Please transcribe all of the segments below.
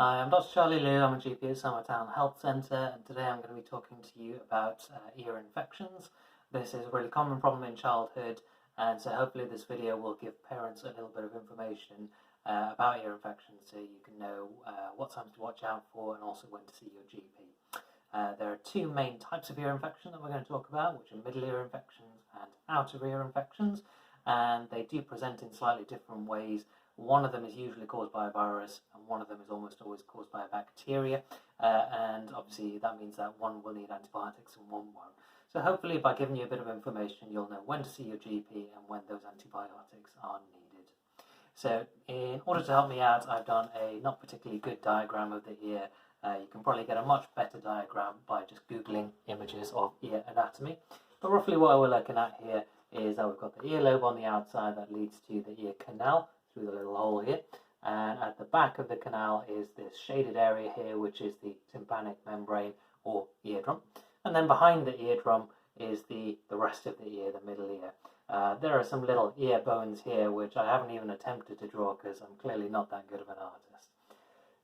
Hi, I'm Dr. Charlie Liu. I'm a GP at Summertown Health Centre, and today I'm going to be talking to you about ear infections. This is a really common problem in childhood, and so hopefully this video will give parents a little bit of information about ear infections so you can know what signs to watch out for and also when to see your GP. There are two main types of ear infection that we're going to talk about, which are middle ear infections and outer ear infections, and they do present in slightly different ways. One of them is usually caused by a virus, and one of them is almost always caused by a bacteria, and obviously that means that one will need antibiotics and one won't. So hopefully by giving you a bit of information, you'll know when to see your GP and when those antibiotics are needed. So in order to help me out, I've done a not particularly good diagram of the ear. You can probably get a much better diagram by just Googling images of ear anatomy. But roughly what we're looking at here is that we've got the earlobe on the outside that leads to the ear canal through the little hole here, and at the back of the canal is this shaded area here, which is the tympanic membrane or eardrum, and then behind the eardrum is the rest of the ear, the middle ear. There are some little ear bones here which I haven't even attempted to draw because I'm clearly not that good of an artist.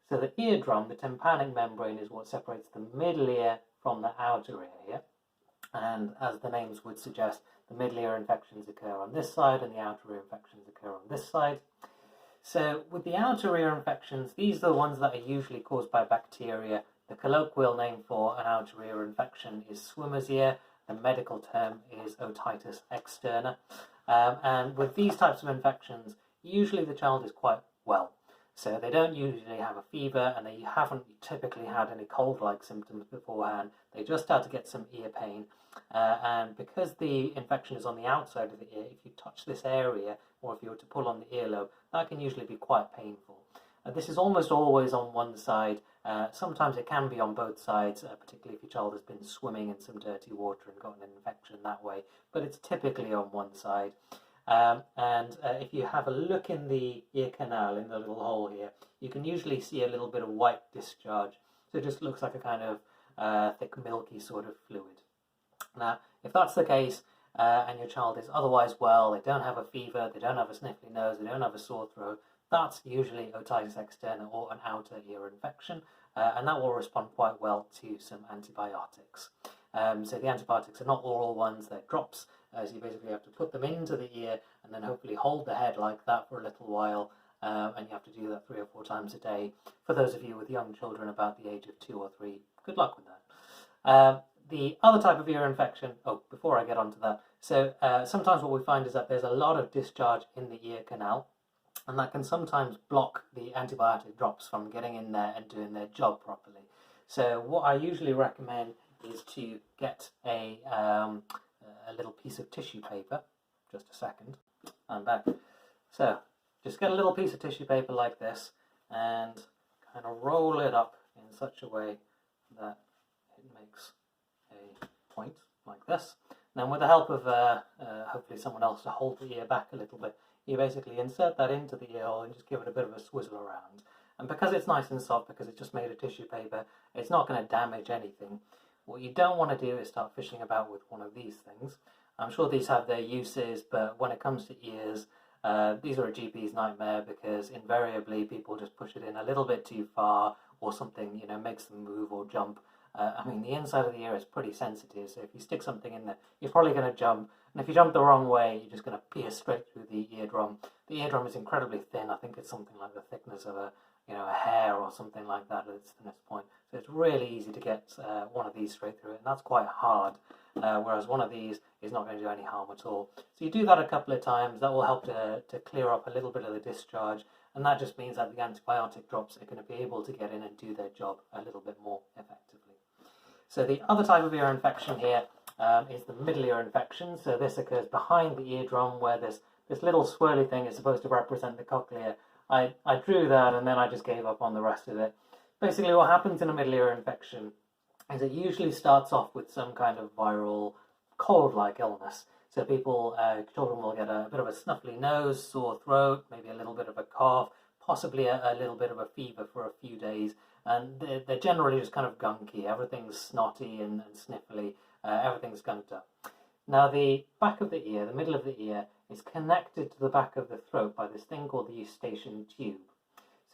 So the eardrum, the tympanic membrane, is what separates the middle ear from the outer ear here, and as the names would suggest, the middle ear infections occur on this side and the outer ear infections occur on this side. So with the outer ear infections, these are the ones that are usually caused by bacteria. The colloquial name for an outer ear infection is swimmer's ear. The medical term is otitis externa. And with these types of infections, usually the child is quite well. So they don't usually have a fever, and they haven't typically had any cold-like symptoms beforehand. They just start to get some ear pain. And because the infection is on the outside of the ear, if you touch this area, or if you were to pull on the earlobe, that can usually be quite painful. This is almost always on one side. Sometimes it can be on both sides, particularly if your child has been swimming in some dirty water and got an infection that way. But it's typically on one side. If you have a look in the ear canal, in the little hole here, you can usually see a little bit of white discharge. So it just looks like a kind of thick, milky sort of fluid. Now, if that's the case, and your child is otherwise well, they don't have a fever, they don't have a sniffly nose, they don't have a sore throat, that's usually otitis externa or an outer ear infection, and that will respond quite well to some antibiotics. So the antibiotics are not oral ones, they're drops, so you basically have to put them into the ear and then hopefully hold the head like that for a little while, and you have to do that 3 or 4 times a day. For those of you with young children about the age of 2 or 3, good luck with that. The other type of ear infection, before I get onto that, so sometimes what we find is that there's a lot of discharge in the ear canal, and that can sometimes block the antibiotic drops from getting in there and doing their job properly. So what I usually recommend is to get a little piece of tissue paper. Just a second, I'm back. So just get a little piece of tissue paper like this and kind of roll it up in such a way that it makes a point like this. And then with the help of hopefully someone else to hold the ear back a little bit, you basically insert that into the ear hole and just give it a bit of a swizzle around. And because it's nice and soft, because it's just made of tissue paper, it's not going to damage anything. What you don't want to do is start fishing about with one of these things. I'm sure these have their uses, but when it comes to ears, these are a GP's nightmare because invariably people just push it in a little bit too far, or something makes them move or jump. The inside of the ear is pretty sensitive, so if you stick something in there, you're probably going to jump. And if you jump the wrong way, you're just going to pierce straight through the eardrum. The eardrum is incredibly thin. I think it's something like the thickness of a hair or something like that at its thinnest point. So it's really easy to get one of these straight through it, and that's quite hard. Whereas one of these is not going to do any harm at all. So you do that a couple of times. That will help to clear up a little bit of the discharge, and that just means that the antibiotic drops are going to be able to get in and do their job a little bit more effectively. So the other type of ear infection here is the middle ear infection. So this occurs behind the eardrum, where this little swirly thing is supposed to represent the cochlea. I drew that and then I just gave up on the rest of it. Basically what happens in a middle ear infection is it usually starts off with some kind of viral cold-like illness. So children will get a bit of a snuffly nose, sore throat, maybe a little bit of a cough, possibly a little bit of a fever for a few days, and they're generally just kind of gunky. Everything's snotty and sniffly, everything's gunked up. Now the back of the ear, the middle of the ear, is connected to the back of the throat by this thing called the eustachian tube.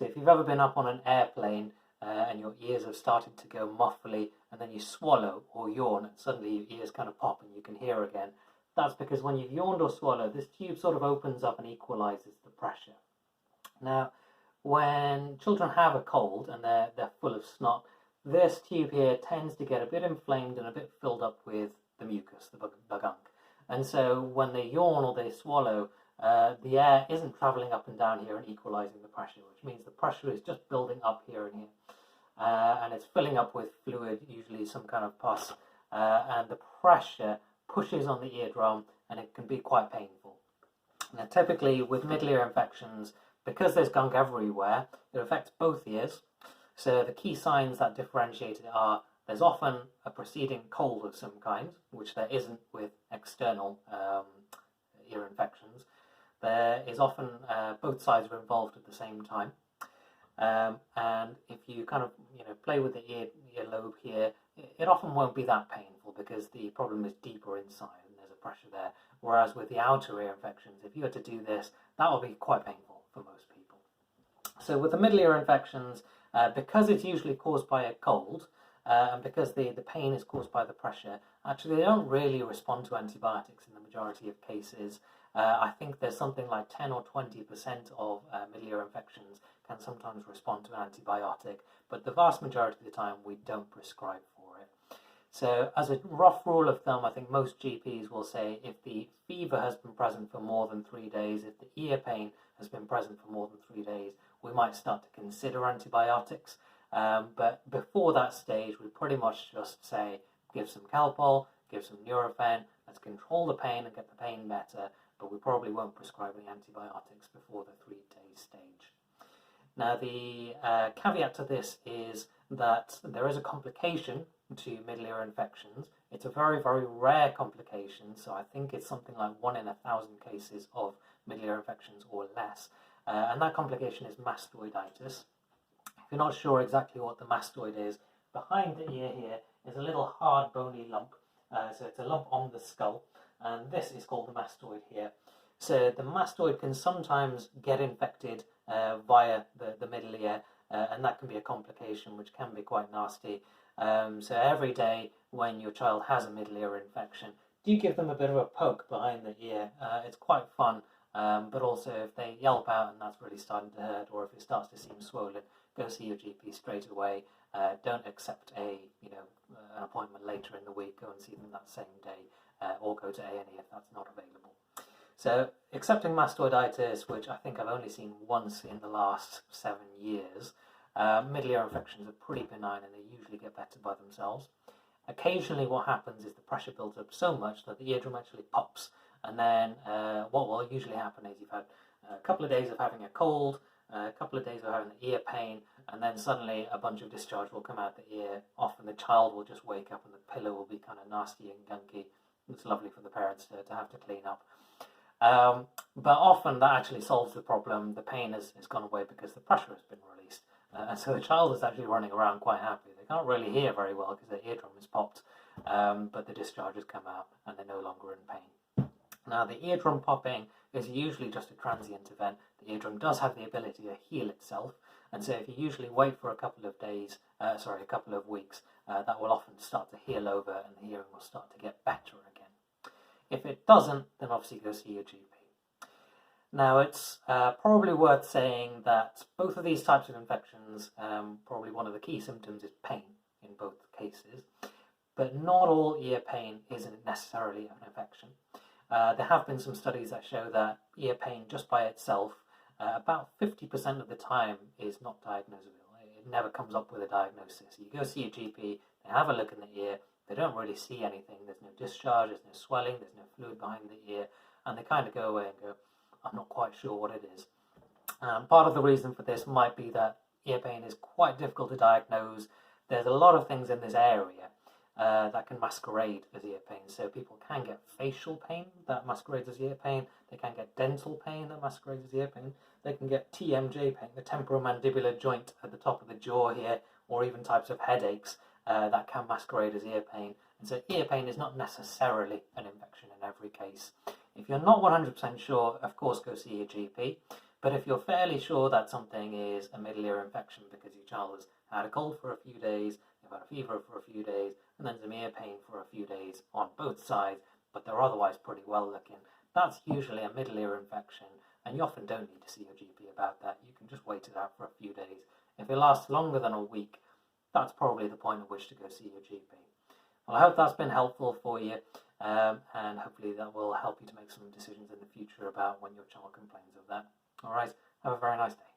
So if you've ever been up on an airplane and your ears have started to go muffly, and then you swallow or yawn and suddenly your ears kind of pop and you can hear again, that's because when you've yawned or swallowed, this tube sort of opens up and equalizes the pressure. Now, when children have a cold and they're full of snot, this tube here tends to get a bit inflamed and a bit filled up with the mucus, the gunk. And so when they yawn or they swallow, the air isn't travelling up and down here and equalising the pressure, which means the pressure is just building up here and here. And it's filling up with fluid, usually some kind of pus, and the pressure pushes on the eardrum and it can be quite painful. Now typically with middle ear infections, because there's gunk everywhere, it affects both ears. So the key signs that differentiate it are there's often a preceding cold of some kind, which there isn't with external ear infections. There is often both sides are involved at the same time. And if you kind of play with the earlobe here, it often won't be that painful because the problem is deeper inside and there's a pressure there. Whereas with the outer ear infections, if you were to do this, that will be quite painful for most people. So with the middle ear infections, because it's usually caused by a cold, and because the pain is caused by the pressure, actually they don't really respond to antibiotics in the majority of cases. I think there's something like 10 or 20% of middle ear infections can sometimes respond to an antibiotic, but the vast majority of the time we don't prescribe for it. So as a rough rule of thumb, I think most GPs will say if the fever has been present for more than 3 days, if the ear pain has been present for more than 3 days, we might start to consider antibiotics. But before that stage, we pretty much just say, give some Calpol, give some Nurofen, let's control the pain and get the pain better, but we probably won't prescribe any antibiotics before the 3-day stage. Now, the caveat to this is that there is a complication to middle ear infections. It's a very, very rare complication, so I think it's something like 1 in 1,000 cases of middle ear infections or less. And that complication is mastoiditis. If you're not sure exactly what the mastoid is, behind the ear here is a little hard bony lump. So it's a lump on the skull, and this is called the mastoid here. So the mastoid can sometimes get infected via the middle ear, and that can be a complication which can be quite nasty. So every day when your child has a middle ear infection, do give them a bit of a poke behind the ear. It's quite fun, but also if they yelp out and that's really starting to hurt, or if it starts to seem swollen, go see your GP straight away. Don't accept an appointment later in the week. Go and see them that same day, or go to A&E if that's not available. So, accepting mastoiditis, which I think I've only seen once in the last 7 years, middle ear infections are pretty benign and they usually get better by themselves. Occasionally what happens is the pressure builds up so much that the eardrum actually pops, and then what will usually happen is you've had a couple of days of having a cold, a couple of days of having ear pain, and then suddenly a bunch of discharge will come out the ear. Often the child will just wake up and the pillow will be kind of nasty and gunky. It's lovely for the parents to have to clean up. But often that actually solves the problem. The pain has gone away because the pressure has been released. And so the child is actually running around quite happy. They can't really hear very well because their eardrum is popped, but the discharge has come out and they're no longer in pain. Now, the eardrum popping is usually just a transient event. The eardrum does have the ability to heal itself, and so if you usually wait for a couple of weeks, that will often start to heal over and the hearing will start to get better again. If it doesn't, then obviously go see your GP. Now, it's probably worth saying that both of these types of infections, probably one of the key symptoms is pain in both cases, but not all ear pain isn't necessarily an infection. There have been some studies that show that ear pain just by itself, about 50% of the time is not diagnosable. It never comes up with a diagnosis. You go see your GP, they have a look in the ear, they don't really see anything, there's no discharge, there's no swelling, there's no fluid behind the ear, and they kind of go away and go, I'm not quite sure what it is. Part of the reason for this might be that ear pain is quite difficult to diagnose. There's a lot of things in this area that can masquerade as ear pain. So people can get facial pain that masquerades as ear pain. They can get dental pain that masquerades as ear pain. They can get TMJ pain, the temporomandibular joint at the top of the jaw here, or even types of headaches that can masquerade as ear pain. And so ear pain is not necessarily an infection in every case. If you're not 100% sure, of course, go see your GP. But if you're fairly sure that something is a middle ear infection because your child has had a cold for a few days, they've had a fever for a few days, and then some ear pain for a few days on both sides, but they're otherwise pretty well looking, that's usually a middle ear infection, and you often don't need to see your GP about that. You can just wait it out for a few days. If it lasts longer than a week, that's probably the point at which to go see your GP. Well, I hope that's been helpful for you, and hopefully that will help you to make some decisions in the future about when your child complains of that. All right, have a very nice day.